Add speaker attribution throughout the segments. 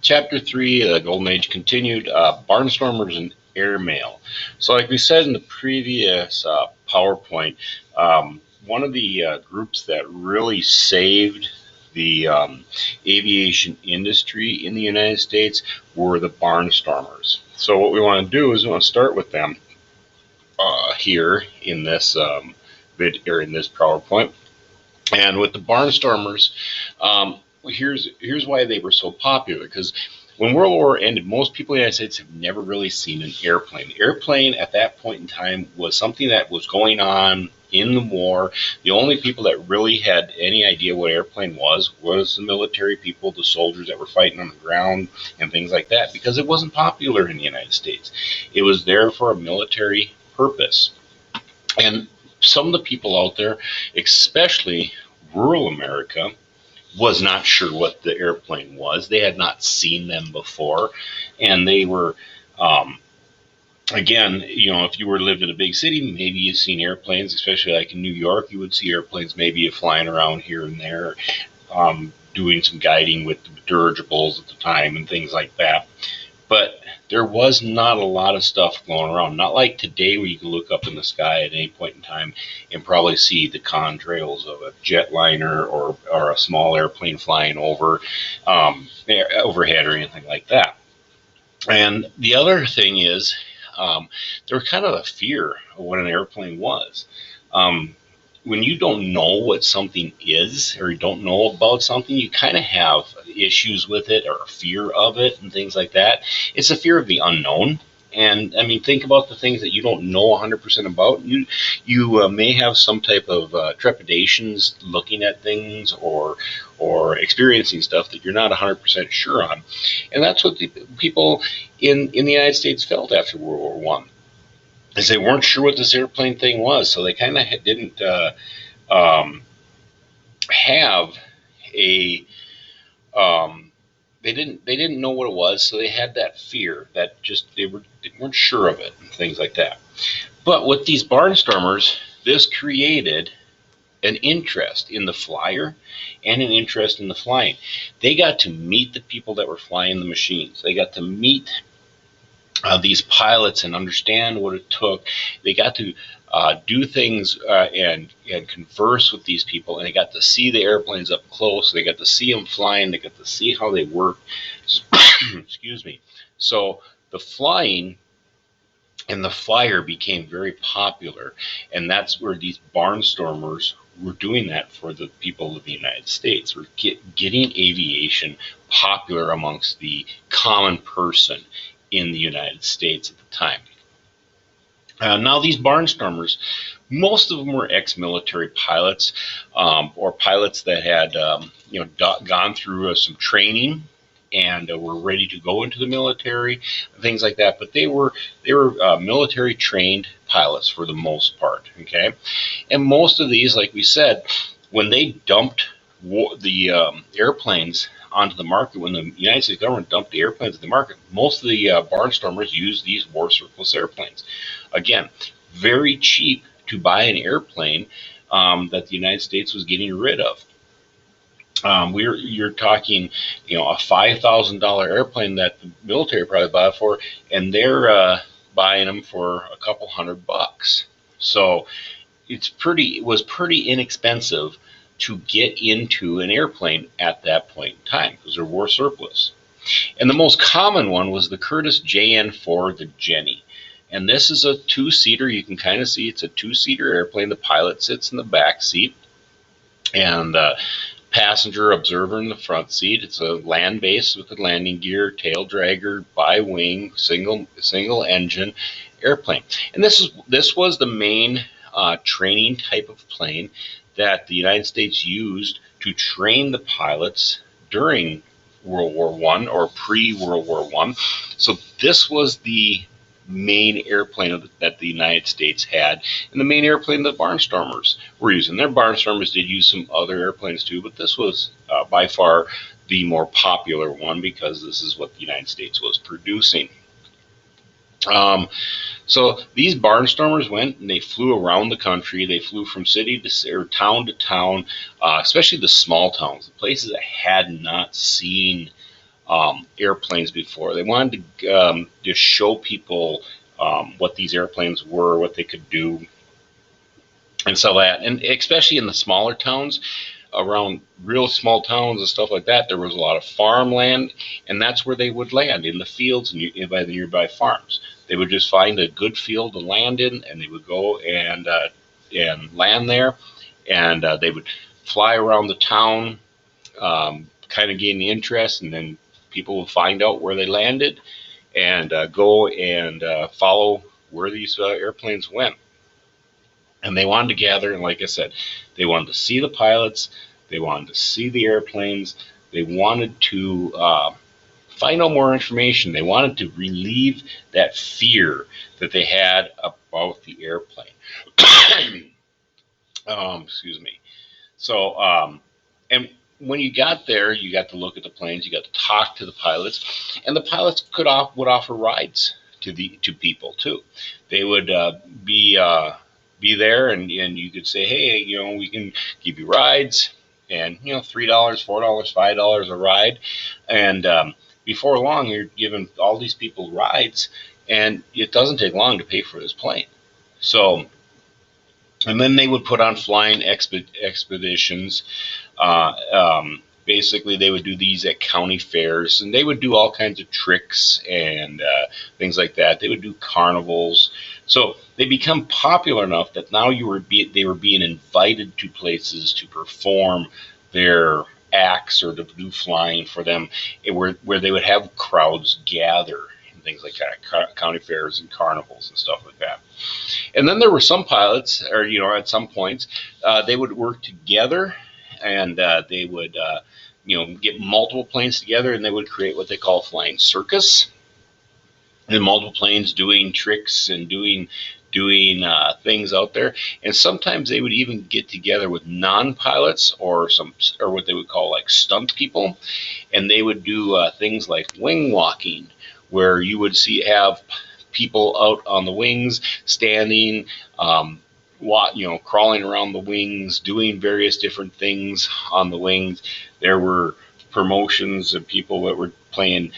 Speaker 1: Chapter 3, the Golden Age continued, Barnstormers and Air Mail. So like we said in the previous PowerPoint, one of the groups that really saved the aviation industry in the United States were the Barnstormers. So what we want to do is we want to start with them here in this or in this PowerPoint. And with the Barnstormers, here's why they were so popular. Because when World War ended, most people in the United States have never really seen an airplane. The airplane at that point in time was something that was going on in the war. The only people that really had any idea what airplane was the military people, the soldiers that were fighting on the ground and things like that, because it wasn't popular in the United States. It was there for a military purpose. And some of the people out there, especially rural America, was not sure what the airplane was. They had not seen them before, and they were, again, if you were lived in a big city, maybe you've seen airplanes, especially like in New York, you would see airplanes maybe flying around here and there, doing some guiding with the dirigibles at the time and things like that. But there was not a lot of stuff going around. Not like today where you can look up in the sky at any point in time and probably see the contrails of a jetliner or a small airplane flying over overhead or anything like that. And the other thing is there was kind of a fear of what an airplane was. When you don't know what something is or you don't know about something, you kind of have issues with it or a fear of it and things like that. It's a fear of the unknown. And I mean, think about the things that you don't know 100% about. You may have some type of trepidations looking at things or experiencing stuff that you're not 100% sure on. And that's what the people in the United States felt after World War One. Is they weren't sure what this airplane thing was, so they kind of didn't have a they didn't know what it was, so they had that fear that just they weren't sure of it and things like that. But with these Barnstormers, this created an interest in the flyer and an interest in the flying. They got to meet the people that were flying the machines. They got to meet these pilots and understand what it took. They got to do things and converse with these people, and they got to see the airplanes up close. They got to see them flying. They got to see how they work. Excuse me. So the flying and the flyer became very popular, and that's where these Barnstormers were doing that for the people of the United States. We're getting aviation popular amongst the common person in the United States at the time. Now these Barnstormers, most of them were ex-military pilots or pilots that had gone through some training and were ready to go into the military, things like that. But they were military trained pilots for the most part. Okay, and most of these, like we said, when they dumped the airplanes onto the market, when the United States government dumped the airplanes in the market, most of the Barnstormers used these war surplus airplanes. Again, very cheap to buy an airplane that the United States was getting rid of. You're talking, a $5,000 airplane that the military probably bought for, and they're buying them for a couple $100. So it was pretty inexpensive to get into an airplane at that point in time because they're war surplus. And the most common one was the Curtiss JN4, the Jenny. And this is a two-seater. You can kind of see it's a two-seater airplane. The pilot sits in the back seat and passenger observer in the front seat. It's a land base with a landing gear, tail dragger, bi-wing, single engine airplane. And this was the main training type of plane that the United States used to train the pilots during World War I or pre-World War I. So this was the main airplane that the United States had, and the main airplane that Barnstormers were using. Their Barnstormers did use some other airplanes too, but this was by far the more popular one because this is what the United States was producing. So these Barnstormers went and they flew around the country. They flew from city to town to town, especially the small towns, the places that had not seen airplanes before. They wanted to just show people what these airplanes were, what they could do, and so that, and especially in the smaller towns, around real small towns and stuff like that, there was a lot of farmland, and that's where they would land, in the fields and by the nearby farms. They would just find a good field to land in, and they would go and land there, and they would fly around the town, kind of gain the interest, and then people would find out where they landed and go and follow where these airplanes went. And they wanted to gather, and like I said, they wanted to see the pilots, they wanted to see the airplanes, they wanted to find out more information. They wanted to relieve that fear that they had about the airplane. Excuse me. So, and when you got there, you got to look at the planes, you got to talk to the pilots, and the pilots would offer rides to people too. They would be there, and you could say, hey, we can give you rides, and $3, $4, $5 a ride, and before long you're giving all these people rides, and it doesn't take long to pay for this plane. So, and then they would put on flying expeditions. Basically, they would do these at county fairs, and they would do all kinds of tricks and things like that. They would do carnivals. So they become popular enough that now they were being invited to places to perform their acts or to do flying for them, where they would have crowds gather and things like that, county fairs and carnivals and stuff like that. And then there were some pilots, or at some points, they would work together, and they would get multiple planes together, and they would create what they call a flying circus, and multiple planes doing tricks and doing things out there. And sometimes they would even get together with non-pilots or what they would call like stunt people, and they would do things like wing walking, where you would have people out on the wings, standing, crawling around the wings, doing various different things on the wings. There were promotions of people that were playing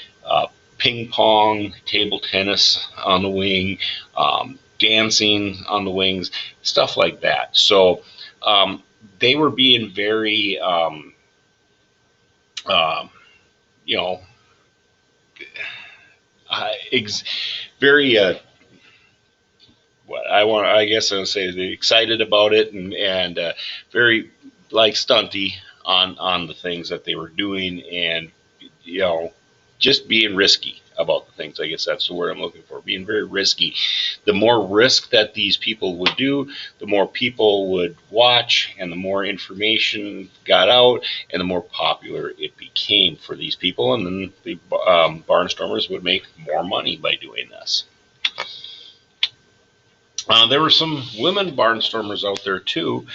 Speaker 1: ping pong, table tennis on the wing, dancing on the wings, stuff like that. So they were being very, very I guess I would say they're excited about it, and very like stunty on the things that they were doing, and just being risky about the things. I guess that's the word I'm looking for. Being very risky. The more risk that these people would do, the more people would watch, and the more information got out, and the more popular it became for these people. And then the Barnstormers would make more money by doing this. There were some women Barnstormers out there too.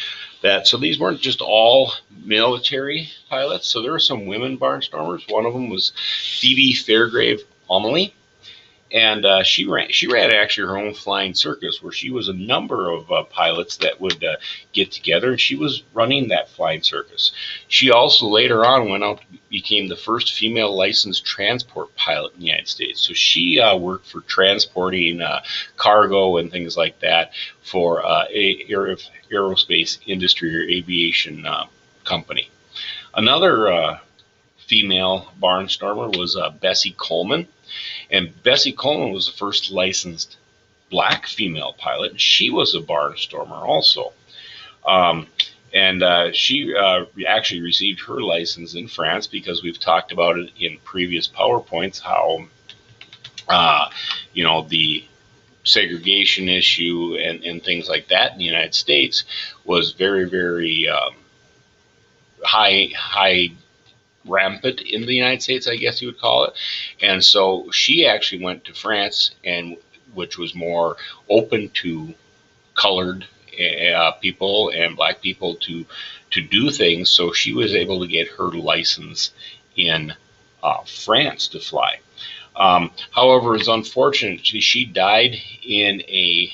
Speaker 1: So these weren't just all military pilots. So there were some women Barnstormers. One of them was Phoebe Fairgrave Amelie, and she ran actually her own flying circus, where she was a number of pilots that would get together, and she was running that flying circus. She also later on went out and became the first female licensed transport pilot in the United States. So she worked for transporting cargo and things like that for aerospace industry or aviation company. Another female Barnstormer was Bessie Coleman. And Bessie Coleman was the first licensed black female pilot, and she was a Barnstormer also. And she actually received her license in France, because we've talked about it in previous PowerPoints, how the segregation issue and things like that in the United States was very, very high rampant in the United States, I guess you would call it. And so she actually went to France, and which was more open to colored people and black people to do things. So she was able to get her license in France to fly. However, it's unfortunate she died in a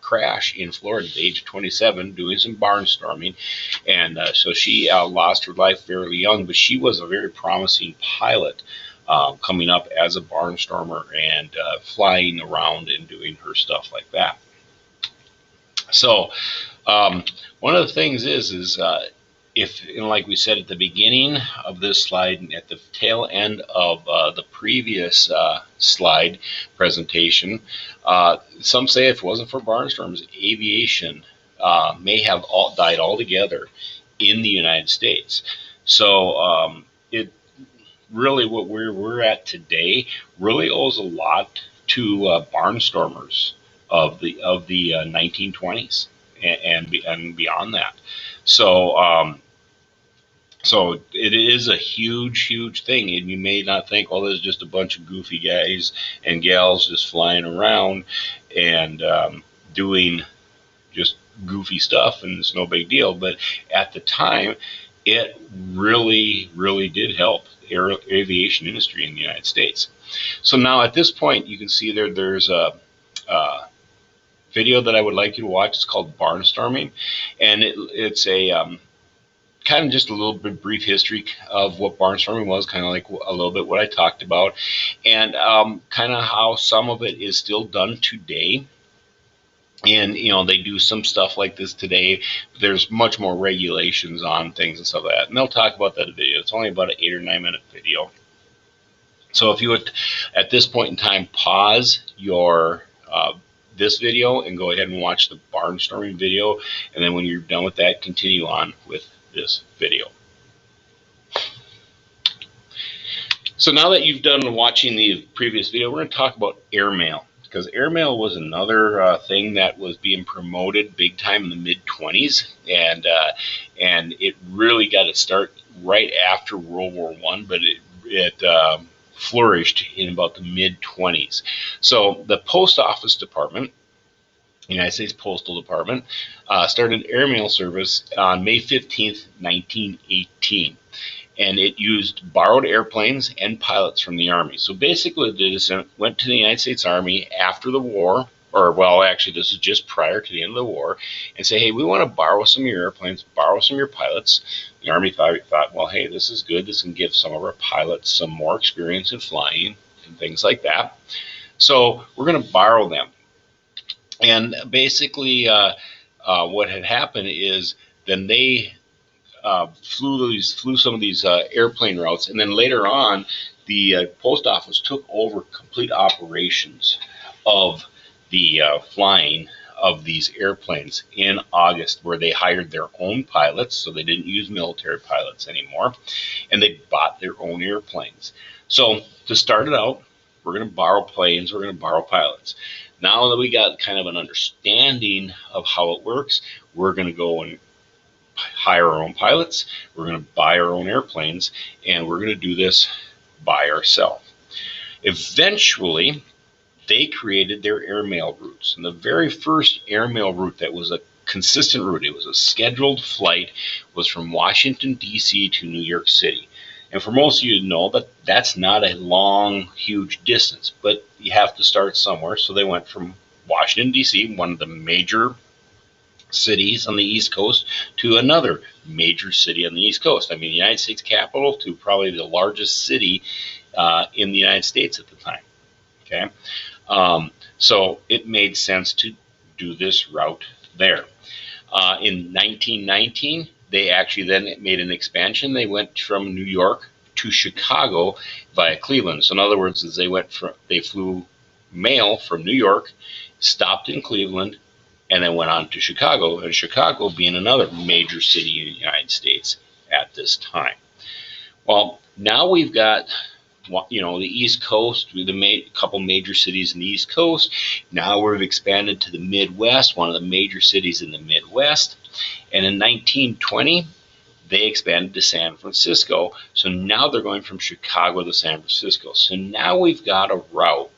Speaker 1: crash in Florida at the age of 27 doing some barnstorming, and so she lost her life fairly young, but she was a very promising pilot. coming up as a barnstormer and flying around and doing her stuff like that. So one of the things is if, like we said at the beginning of this slide and at the tail end of the previous slide presentation, some say if it wasn't for barnstorms, aviation may have died altogether in the United States. So it really, what we're at today really owes a lot to barnstormers of the 1920s and beyond that. So so it is a huge thing, and you may not think, well, there's just a bunch of goofy guys and gals just flying around and doing just goofy stuff, and it's no big deal. But at the time, it really did help the aviation industry in the United States. So now at this point, you can see there's a video that I would like you to watch. It's called Barnstorming, and it's a kind of just a little bit brief history of what barnstorming was, kind of like a little bit what I talked about, and kind of how some of it is still done today. And they do some stuff like this today. There's much more regulations on things and stuff like that, and they'll talk about that in the video. It's only about an 8 or 9 minute video. So if you would, at this point in time, pause your this video and go ahead and watch the barnstorming video, and then when you're done with that, continue on with this video. So now that you've done watching the previous video, we're going to talk about airmail, because airmail was another thing that was being promoted big time in the mid-20s, and it really got its start right after World War I, but it flourished in about the mid-20s. So the Post Office Department, United States Postal Department, started airmail service on May 15th, 1918. And it used borrowed airplanes and pilots from the Army. So basically, it went to the United States Army after the war, or well, actually, this is just prior to the end of the war, and say, hey, we want to borrow some of your airplanes, borrow some of your pilots. The Army thought, well, hey, this is good. This can give some of our pilots some more experience in flying and things like that. So we're going to borrow them. And basically, what had happened is then they flew some of these airplane routes, and then later on, the post office took over complete operations of the flying of these airplanes in August, where they hired their own pilots, so they didn't use military pilots anymore, and they bought their own airplanes. So to start it out, we're going to borrow planes, we're going to borrow pilots. Now that we got kind of an understanding of how it works, we're going to go and hire our own pilots, we're going to buy our own airplanes, and we're going to do this by ourselves. Eventually, they created their airmail routes. And the very first airmail route that was a consistent route, it was a scheduled flight, was from Washington, D.C. to New York City. And for most of you to know that that's not a long, huge distance, but you have to start somewhere. So they went from Washington, D.C., one of the major cities on the East Coast, to another major city on the East Coast. I mean, the United States capital to probably the largest city in the United States at the time. Okay, so it made sense to do this route there. In 1919, they actually then made an expansion. They went from New York to Chicago via Cleveland. So in other words, they flew mail from New York, stopped in Cleveland, and then went on to Chicago, and Chicago being another major city in the United States at this time. Well, now we've got, the East Coast, with a couple major cities in the East Coast. Now we've expanded to the Midwest, one of the major cities in the Midwest. And in 1920, they expanded to San Francisco. So now they're going from Chicago to San Francisco. So now we've got a route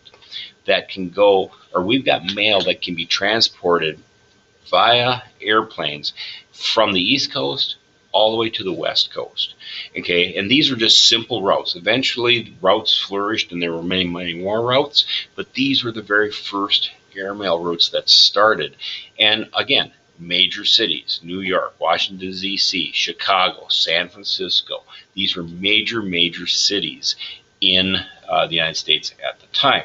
Speaker 1: that can go, or we've got mail that can be transported via airplanes from the East Coast all the way to the West Coast. Okay, and these are just simple routes. Eventually, routes flourished, and there were many more routes, but these were the very first airmail routes that started. And again, major cities: New York, Washington, D.C., Chicago, San Francisco. These were major cities in the United States at the time.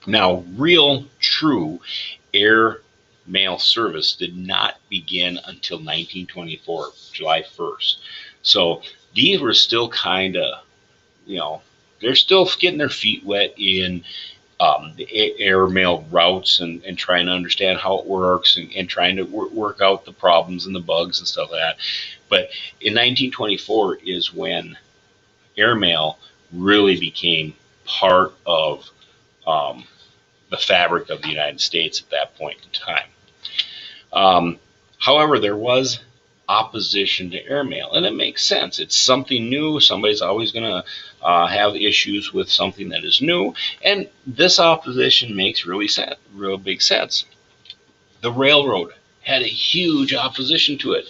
Speaker 1: Now, real, true air mail service did not begin until 1924, July 1st. So these were still kind of, they're still getting their feet wet in the air mail routes and trying to understand how it works and trying to work out the problems and the bugs and stuff like that. But in 1924 is when airmail really became part of the fabric of the United States at that point in time. However, there was opposition to airmail, and it makes sense. It's something new. Somebody's always going to have issues with something that is new, and this opposition makes real big sense. The railroad had a huge opposition to it.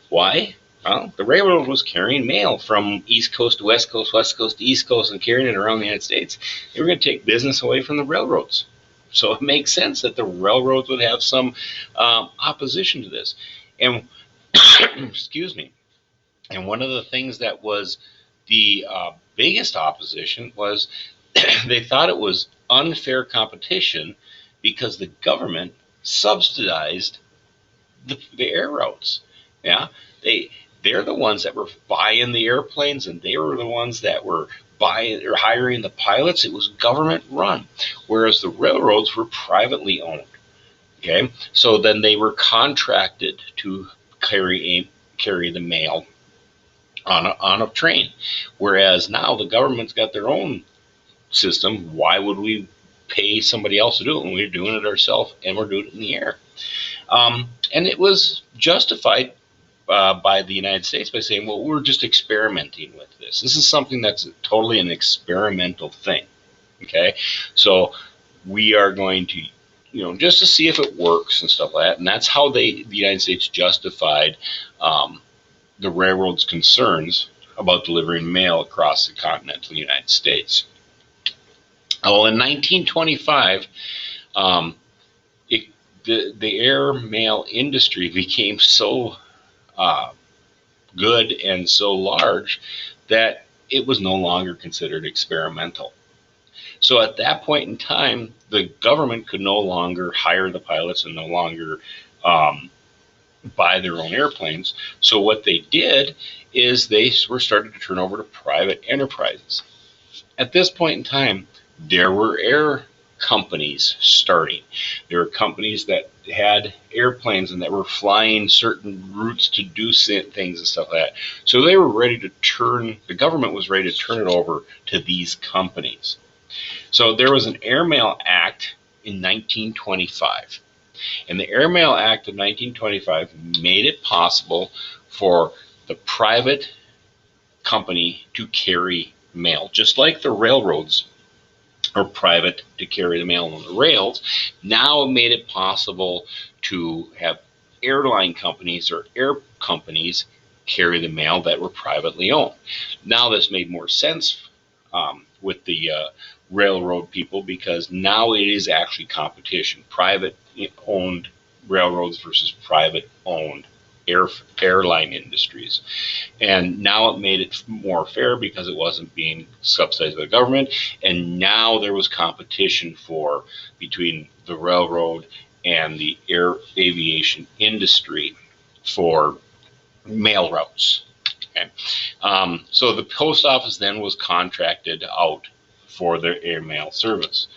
Speaker 1: Why? Well, the railroad was carrying mail from East Coast to West Coast, West Coast to East Coast, and carrying it around the United States. They were going to take business away from the railroads. So it makes sense that the railroads would have some opposition to this. And excuse me. And one of the things that was the biggest opposition was they thought it was unfair competition because the government subsidized the air routes. Yeah, they're the ones that were buying the airplanes, and they were the ones that were buying or hiring the pilots. It was government run, whereas the railroads were privately owned. Okay, so then they were contracted to carry the mail on a train, whereas now the government's got their own system. Why would we pay somebody else to do it when we're doing it ourselves and we're doing it in the air? And it was justified by the United States by saying, well, we're just experimenting with this. This is something that's totally an experimental thing. Okay, so we are going to, just to see if it works and stuff like that. And that's how the United States justified the railroad's concerns about delivering mail across the continental United States. Well, in 1925, the air mail industry became so good and so large that it was no longer considered experimental. So at that point in time, the government could no longer hire the pilots and no longer buy their own airplanes. So what they did is they were starting to turn over to private enterprises. At this point in time, there were air companies starting. There were companies that had airplanes and that were flying certain routes to do things and stuff like that. So they were ready to the government was ready to turn it over to these companies. So there was an Airmail Act in 1925. And the Airmail Act of 1925 made it possible for the private company to carry mail, just like the railroads are private to carry the mail on the rails. Now it made it possible to have airline companies or air companies carry the mail that were privately owned. Now this made more sense with the railroad people, because now it is actually competition. Private owned railroads versus private owned airline industries. And now it made it more fair because it wasn't being subsidized by the government. And now there was competition between the railroad and the aviation industry for mail routes. Okay. So the post office then was contracted out for their airmail service.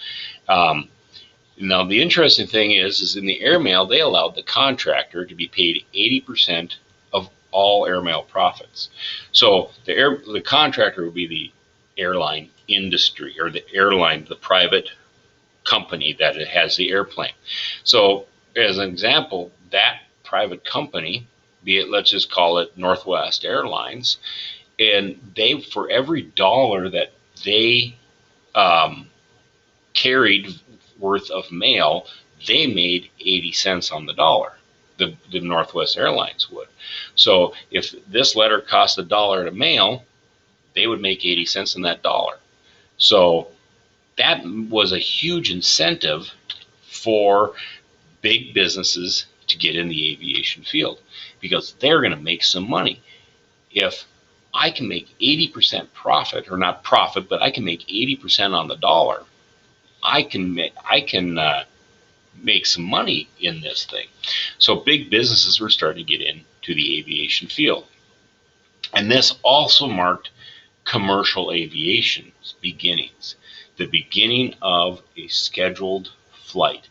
Speaker 1: Now, the interesting thing is in the airmail, they allowed the contractor to be paid 80% of all airmail profits. So the contractor would be the airline industry, or the private company that it has the airplane. So as an example, that private company, let's just call it Northwest Airlines, and they, for every dollar that they carried worth of mail, they made 80 cents on the dollar. The Northwest Airlines would. So if this letter cost $1 to mail, they would make 80 cents on that dollar. So that was a huge incentive for big businesses to get in the aviation field, because they're going to make some money. If I can make 80% profit, or not profit, but I can make 80% on the dollar. I can make some money in this thing. So big businesses were starting to get into the aviation field. And this also marked commercial aviation's beginnings, the beginning of a scheduled flight.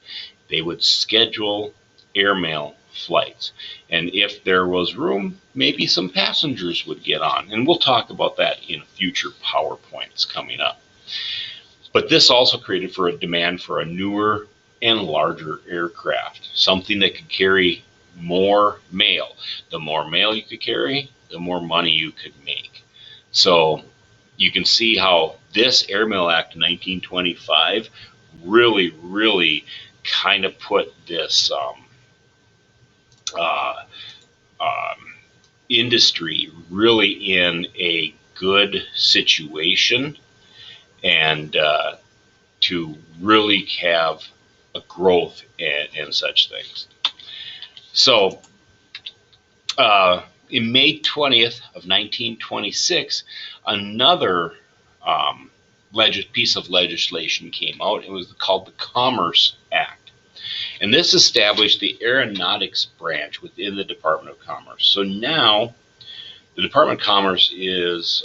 Speaker 1: They would schedule airmail flights. And if there was room, maybe some passengers would get on. And we'll talk about that in future PowerPoints coming up. But this also created for a demand for a newer and larger aircraft, something that could carry more mail. The more mail you could carry, the more money you could make. So you can see how this Airmail Act of 1925 really kind of put this uh, um, industry really in a good situation, and to really have a growth and such things. So in May 20th of 1926, another piece of legislation came out. It was called the Commerce Act. And this established the aeronautics branch within the Department of Commerce. So now the Department of Commerce is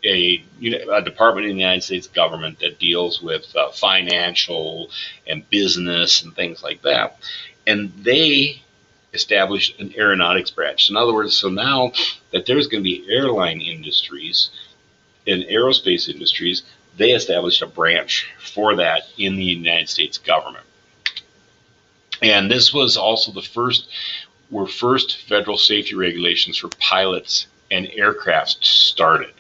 Speaker 1: a department in the United States government that deals with financial and business and things like that. And they established an aeronautics branch. In other words, so now that there's going to be airline industries and aerospace industries, they established a branch for that in the United States government. And this was also the first federal safety regulations for pilots and aircraft started.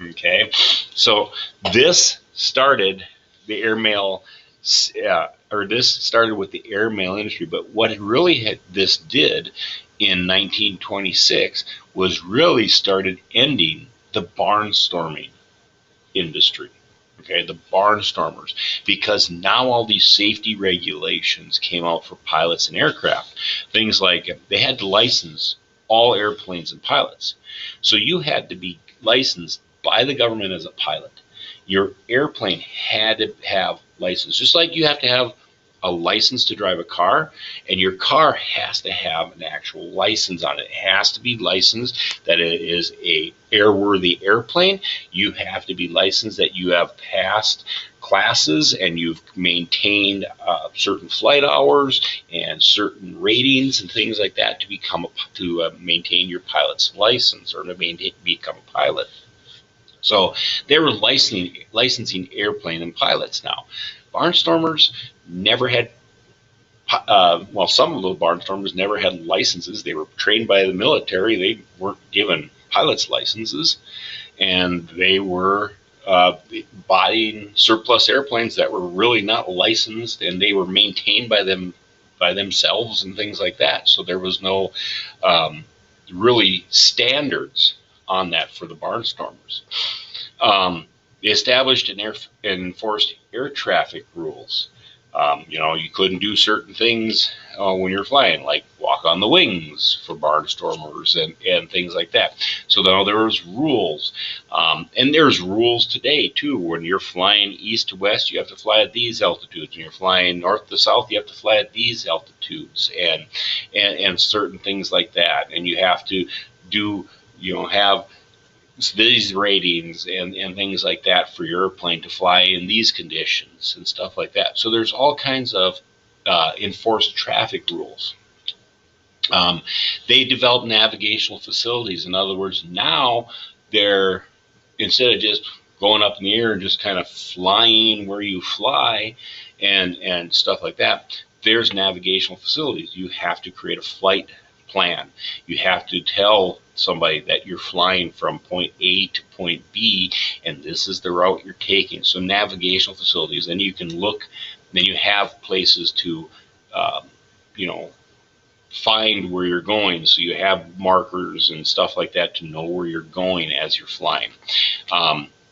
Speaker 1: Okay, so this started the airmail, this started with the airmail industry. But what this did in 1926 was really started ending the barnstorming industry. Okay, the barnstormers, because now all these safety regulations came out for pilots and aircraft. Things like they had to license all airplanes and pilots. So you had to be licensed by the government as a pilot. Your airplane had to have license, just like you have to have a license to drive a car, and your car has to have an actual license on it. It has to be licensed that it is a airworthy airplane. You have to be licensed that you have passed classes and you've maintained certain flight hours and certain ratings and things like that to maintain your pilot's license, or to become a pilot. So they were licensing airplane and pilots now. Barnstormers never had, some of the Barnstormers never had licenses. They were trained by the military. They weren't given pilot's licenses, and they were buying surplus airplanes that were really not licensed, and they were maintained by themselves and things like that. So there was no really standards on that for the Barnstormers. They established and enforced air traffic rules. You couldn't do certain things when you're flying, like walk on the wings for barnstormers and things like that. So now there was rules, and there's rules today too. When you're flying east to west, you have to fly at these altitudes. When you're flying north to south, you have to fly at these altitudes, and certain things like that. And you have to have these ratings and things like that for your airplane to fly in these conditions and stuff like that. So there's all kinds of enforced traffic rules. They developed navigational facilities. In other words, now they're, instead of just going up in the air and just kind of flying where you fly and stuff like that, there's navigational facilities. You have to create a flight plan. You have to tell somebody that you're flying from point A to point B, and this is the route you're taking. So navigational facilities, and you can look, then you have places to, find where you're going. So you have markers and stuff like that to know where you're going as you're flying.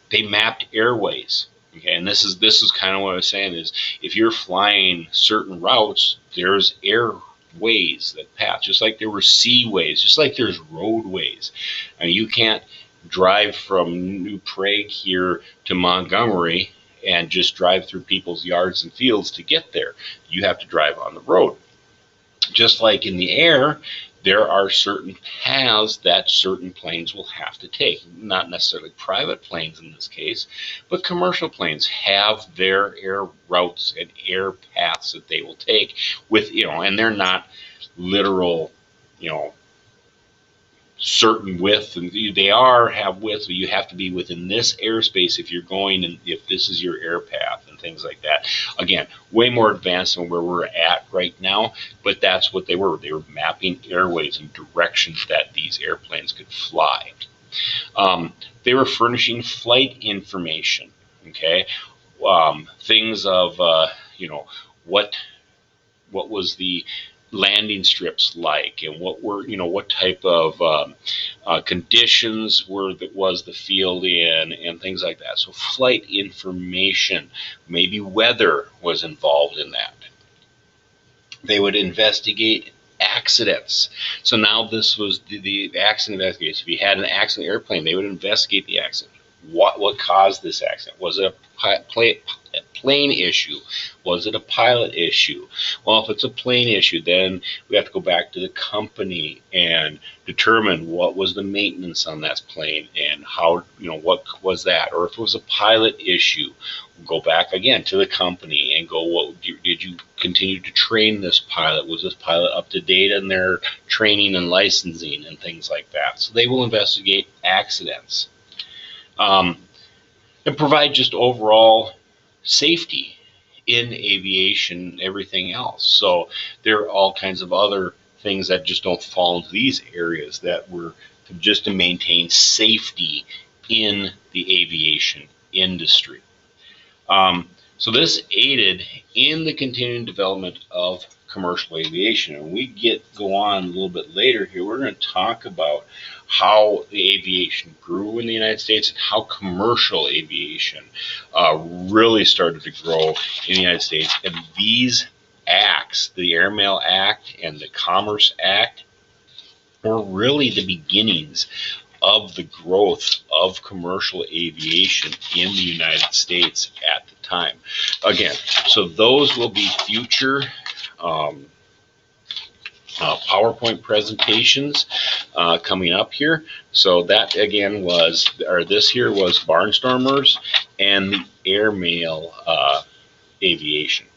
Speaker 1: They mapped airways. Okay, and this is kind of what I was saying is, if you're flying certain routes, there's ways that pass, just like there were seaways, just like there's roadways. I mean, you can't drive from New Prague here to Montgomery and just drive through people's yards and fields to get there. You have to drive on the road. Just like in the air, there are certain paths that certain planes will have to take. Not necessarily private planes in this case, but commercial planes have their air routes and air paths that they will take with, and they're not literal, certain width, and they have width, but you have to be within this airspace if you're going, and if this is your air path and things like that. Again, way more advanced than where we're at right now, but that's what they were. They were mapping airways and directions that these airplanes could fly. They were furnishing flight information. Okay, things of what was the landing strips like, and what type of conditions was the field in, and things like that. So flight information, maybe weather was involved in that. They would investigate accidents. So now this was the accident investigation. If you had an accident airplane, they would investigate the accident. What caused this accident? Was it a plane issue? Was it a pilot issue? Well, if it's a plane issue, then we have to go back to the company and determine what was the maintenance on that plane and how, what was that? Or if it was a pilot issue, we'll go back again to the company and go, did you continue to train this pilot? Was this pilot up to date in their training and licensing and things like that? So they will investigate accidents. And provide just overall safety in aviation, everything else. So there are all kinds of other things that just don't fall into these areas that were just to maintain safety in the aviation industry. So this aided in the continuing development of commercial aviation. And we go on a little bit later here, we're going to talk about how the aviation grew in the United States and how commercial aviation really started to grow in the United States. And these acts, the Air Mail Act and the Commerce Act, were really the beginnings of the growth of commercial aviation in the United States at the time. Again, so those will be future PowerPoint presentations coming up here. So that again this here was Barnstormers and the Air Mail aviation.